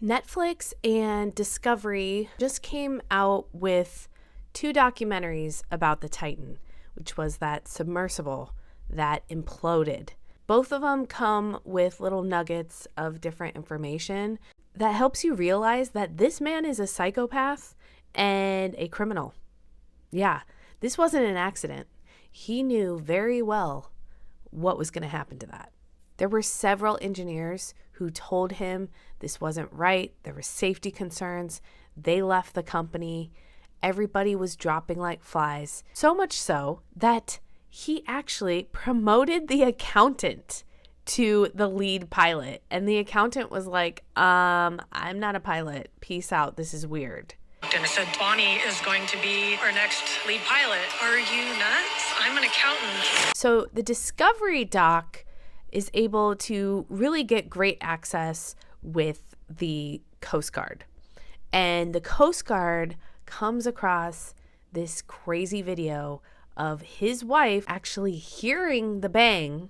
Netflix and Discovery just came out with 2 documentaries about the Titan, which was that submersible that imploded. Both of them come with little nuggets of different information that helps you realize that this man is a psychopath and a criminal. Yeah, this wasn't an accident. He knew very well what was going to happen to that. There were several engineers who told him this wasn't right. There were safety concerns. They left the company. Everybody was dropping like flies. So much so that he actually promoted the accountant to the lead pilot. And the accountant was like, I'm not a pilot. Peace out. This is weird. And I said, Bonnie is going to be our next lead pilot. Are you nuts? I'm an accountant. So the Discovery doc is able to really get great access with the Coast Guard. And the Coast Guard comes across this crazy video of his wife actually hearing the bang.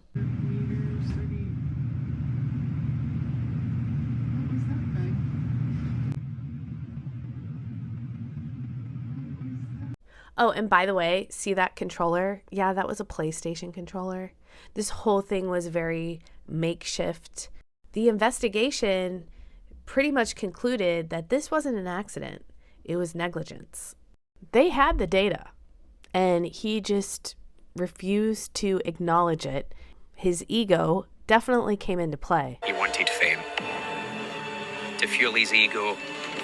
Oh, and by the way, see that controller? Yeah, that was a PlayStation controller. This whole thing was very makeshift. The investigation pretty much concluded that this wasn't an accident. It was negligence. They had the data, and he just refused to acknowledge it. His ego definitely came into play. He wanted fame. To fuel his ego,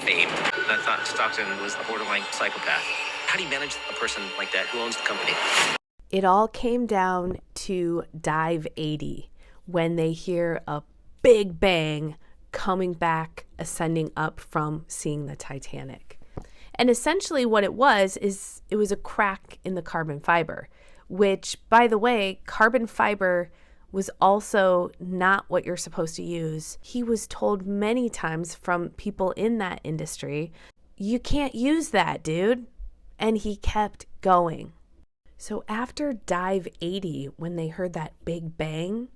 fame. I thought Stockton was a borderline psychopath. How do you manage a person like that who owns the company? It all came down to Dive 80 when they hear a big bang coming back, ascending up from seeing the Titanic. And essentially what it was is it was a crack in the carbon fiber, which, by the way, carbon fiber was also not what you're supposed to use. He was told many times from people in that industry, you can't use that, dude. And he kept going. So after Dive 80, when they heard that big bang,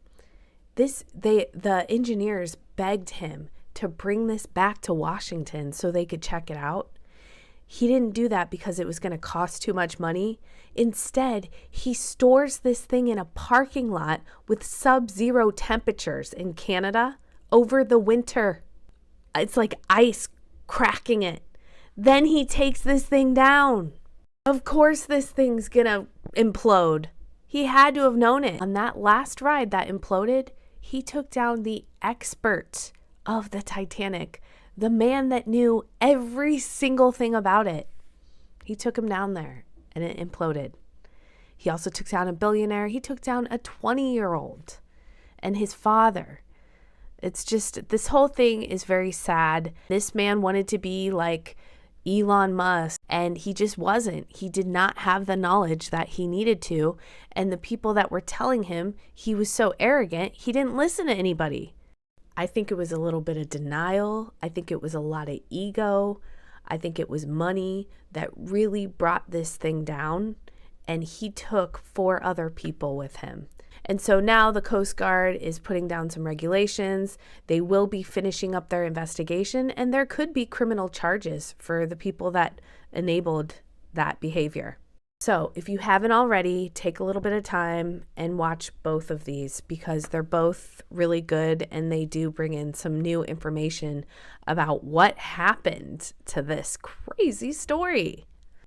the engineers begged him to bring this back to Washington so they could check it out. He didn't do that because it was going to cost too much money. Instead, he stores this thing in a parking lot with sub-zero temperatures in Canada over the winter. It's like ice cracking it. Then he takes this thing down. Of course this thing's gonna implode. He had to have known it. On that last ride that imploded, he took down the expert of the Titanic, the man that knew every single thing about it. He took him down there and it imploded. He also took down a billionaire. He took down a 20-year-old and his father. It's just, this whole thing is very sad. This man wanted to be like Elon Musk, and he just wasn't. He did not have the knowledge that he needed to, and the people that were telling him he was so arrogant, he didn't listen to anybody. I think it was a little bit of denial. I think it was a lot of ego. I think it was money that really brought this thing down, and he took 4 other people with him. And so now the Coast Guard is putting down some regulations. They will be finishing up their investigation, and there could be criminal charges for the people that enabled that behavior. So if you haven't already, take a little bit of time and watch both of these because they're both really good and they do bring in some new information about what happened to this crazy story.